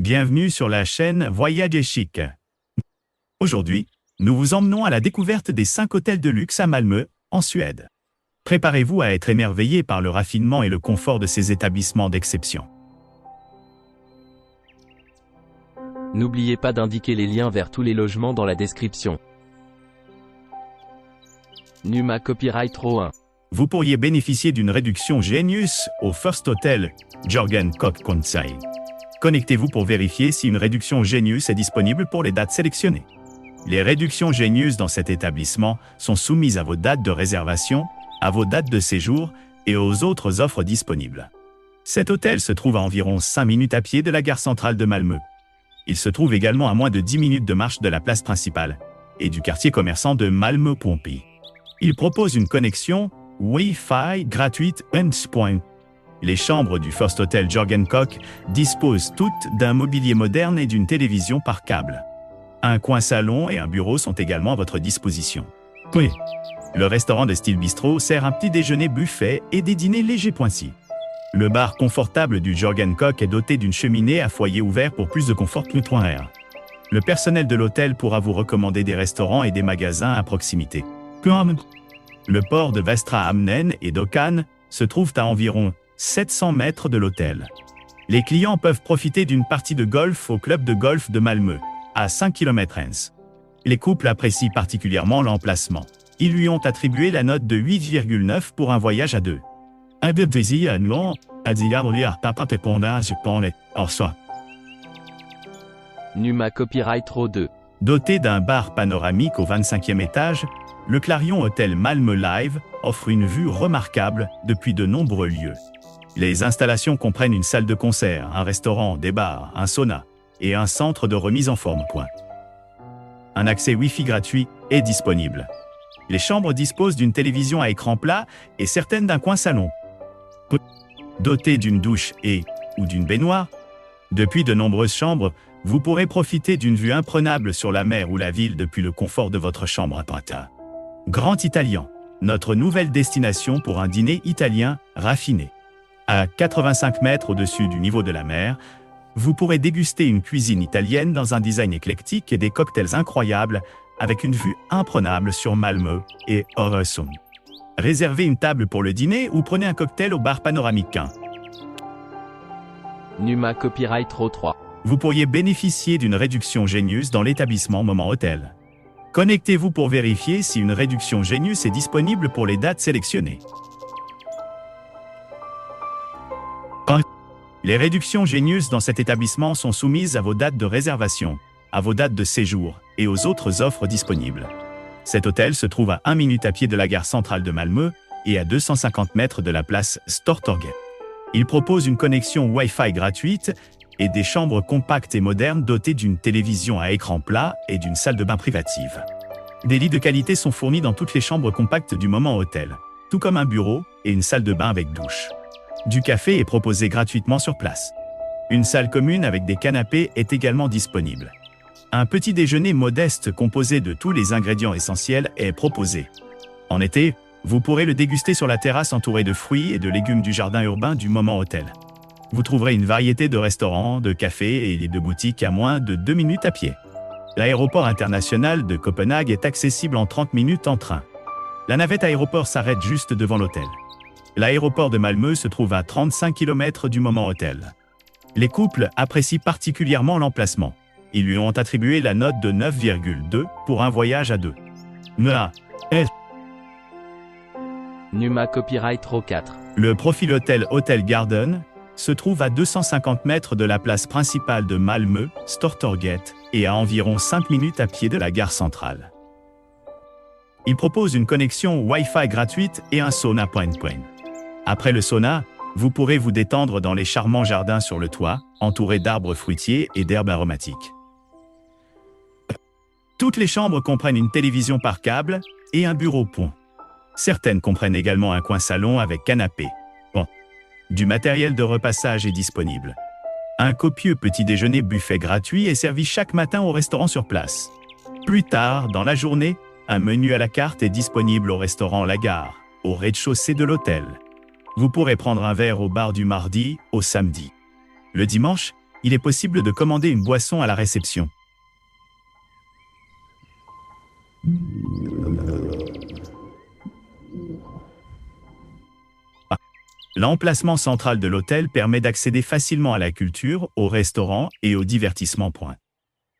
Bienvenue sur la chaîne Voyage Chic. Aujourd'hui, nous vous emmenons à la découverte des 5 hôtels de luxe à Malmö, en Suède. Préparez-vous à être émerveillé par le raffinement et le confort de ces établissements d'exception. N'oubliez pas d'indiquer les liens vers tous les logements dans la description. Numa Copyright Row 1. Vous pourriez bénéficier d'une réduction Genius au First Hotel Jörgen Koch Konsei. Connectez-vous pour vérifier si une réduction Genius est disponible pour les dates sélectionnées. Les réductions Genius dans cet établissement sont soumises à vos dates de réservation, à vos dates de séjour et aux autres offres disponibles. Cet hôtel se trouve à environ 5 minutes à pied de la gare centrale de Malmö. Il se trouve également à moins de 10 minutes de marche de la place principale et du quartier commerçant de Malmö-Pompi. Il propose une connexion Wi-Fi gratuite Point. Les chambres du First Hotel Jörgen Koch disposent toutes d'un mobilier moderne et d'une télévision par câble. Un coin salon et un bureau sont également à votre disposition. Oui. Le restaurant de style bistrot sert un petit déjeuner buffet et des dîners légers poincis. Le bar confortable du Jörgen Koch est doté d'une cheminée à foyer ouvert pour plus de confort. Le personnel de l'hôtel pourra vous recommander des restaurants et des magasins à proximité. Le port de Västra Hamnen et Dokkan se trouvent à environ 700 mètres de l'hôtel. Les clients peuvent profiter d'une partie de golf au club de golf de Malmö, à 5 km. Les couples apprécient particulièrement l'emplacement. Ils lui ont attribué la note de 8,9 pour un voyage à deux. Numa Copyright Row 2. Doté d'un bar panoramique au 25e étage, le Clarion Hotel Malmö Live offre une vue remarquable depuis de nombreux lieux. Les installations comprennent une salle de concert, un restaurant, des bars, un sauna et un centre de remise en forme. Un accès Wi-Fi gratuit est disponible. Les chambres disposent d'une télévision à écran plat et certaines d'un coin salon. Dotées d'une douche ou d'une baignoire, depuis de nombreuses chambres, vous pourrez profiter d'une vue imprenable sur la mer ou la ville depuis le confort de votre chambre à Pata. Grand Italien, notre nouvelle destination pour un dîner italien raffiné. À 85 mètres au-dessus du niveau de la mer, vous pourrez déguster une cuisine italienne dans un design éclectique et des cocktails incroyables avec une vue imprenable sur Malmö et Öresund. Réservez une table pour le dîner ou prenez un cocktail au bar panoramique. Numa Copyright Row 3. Vous pourriez bénéficier d'une réduction Genius dans l'établissement Moment Hôtel. Connectez-vous pour vérifier si une réduction Genius est disponible pour les dates sélectionnées. Les réductions Genius dans cet établissement sont soumises à vos dates de réservation, à vos dates de séjour et aux autres offres disponibles. Cet hôtel se trouve à 1 minute à pied de la gare centrale de Malmö et à 250 mètres de la place Stortorget. Il propose une connexion Wi-Fi gratuite et des chambres compactes et modernes dotées d'une télévision à écran plat et d'une salle de bain privative. Des lits de qualité sont fournis dans toutes les chambres compactes du Moment Hôtel, tout comme un bureau et une salle de bain avec douche. Du café est proposé gratuitement sur place. Une salle commune avec des canapés est également disponible. Un petit déjeuner modeste composé de tous les ingrédients essentiels est proposé. En été, vous pourrez le déguster sur la terrasse entourée de fruits et de légumes du jardin urbain du Moment Hôtel. Vous trouverez une variété de restaurants, de cafés et de boutiques à moins de 2 minutes à pied. L'aéroport international de Copenhague est accessible en 30 minutes en train. La navette aéroport s'arrête juste devant l'hôtel. L'aéroport de Malmö se trouve à 35 km du Moment Hôtel. Les couples apprécient particulièrement l'emplacement. Ils lui ont attribué la note de 9,2 pour un voyage à deux. Numa Copyright Row 4. Le Profil Hotel Hotel Garden se trouve à 250 mètres de la place principale de Malmö, Stortorget, et à environ 5 minutes à pied de la gare centrale. Il propose une connexion Wi-Fi gratuite et un sauna Point. Après le sauna, vous pourrez vous détendre dans les charmants jardins sur le toit, entourés d'arbres fruitiers et d'herbes aromatiques. Toutes les chambres comprennent une télévision par câble et un bureau. Certaines comprennent également un coin salon avec canapé. Du matériel de repassage est disponible. Un copieux petit déjeuner buffet gratuit est servi chaque matin au restaurant sur place. Plus tard, dans la journée, un menu à la carte est disponible au restaurant La Gare, au rez-de-chaussée de l'hôtel. Vous pourrez prendre un verre au bar du mardi au samedi. Le dimanche, Il est possible de commander une boisson à la réception. L'emplacement central de l'hôtel permet d'accéder facilement à la culture, aux restaurants et aux divertissements.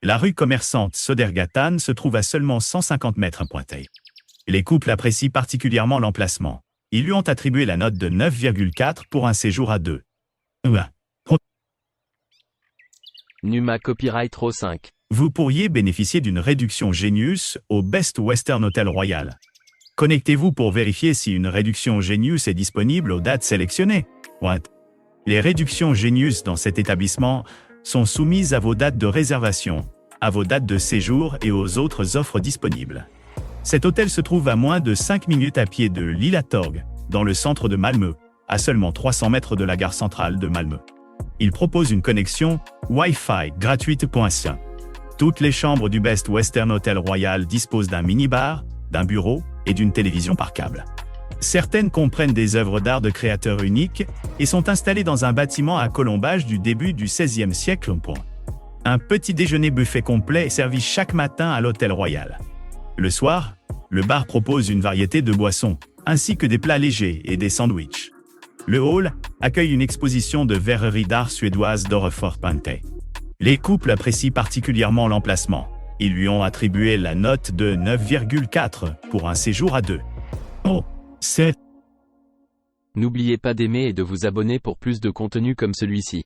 La rue commerçante Södergatan se trouve à seulement 150 mètres. Les couples apprécient particulièrement l'emplacement. Ils lui ont attribué la note de 9,4 pour un séjour à deux. Numa Copyright Row 5. Vous pourriez bénéficier d'une réduction Genius au Best Western Hotel Royal. Connectez-vous pour vérifier si une réduction Genius est disponible aux dates sélectionnées. Les réductions Genius dans cet établissement sont soumises à vos dates de réservation, à vos dates de séjour et aux autres offres disponibles. Cet hôtel se trouve à moins de 5 minutes à pied de Lilla Torg, dans le centre de Malmö, à seulement 300 mètres de la gare centrale de Malmö. Il propose une connexion Wi-Fi gratuite. Toutes les chambres du Best Western Hotel Royal disposent d'un minibar, d'un bureau et d'une télévision par câble. Certaines comprennent des œuvres d'art de créateurs uniques et sont installées dans un bâtiment à colombage du début du XVIe siècle. Un petit déjeuner buffet complet est servi chaque matin à l'Hôtel Royal. Le soir, le bar propose une variété de boissons, ainsi que des plats légers et des sandwichs. Le hall accueille une exposition de verrerie d'art suédoise d'Orrefort Pante. Les couples apprécient particulièrement l'emplacement. Ils lui ont attribué la note de 9,4 pour un séjour à deux. N'oubliez pas d'aimer et de vous abonner pour plus de contenu comme celui-ci.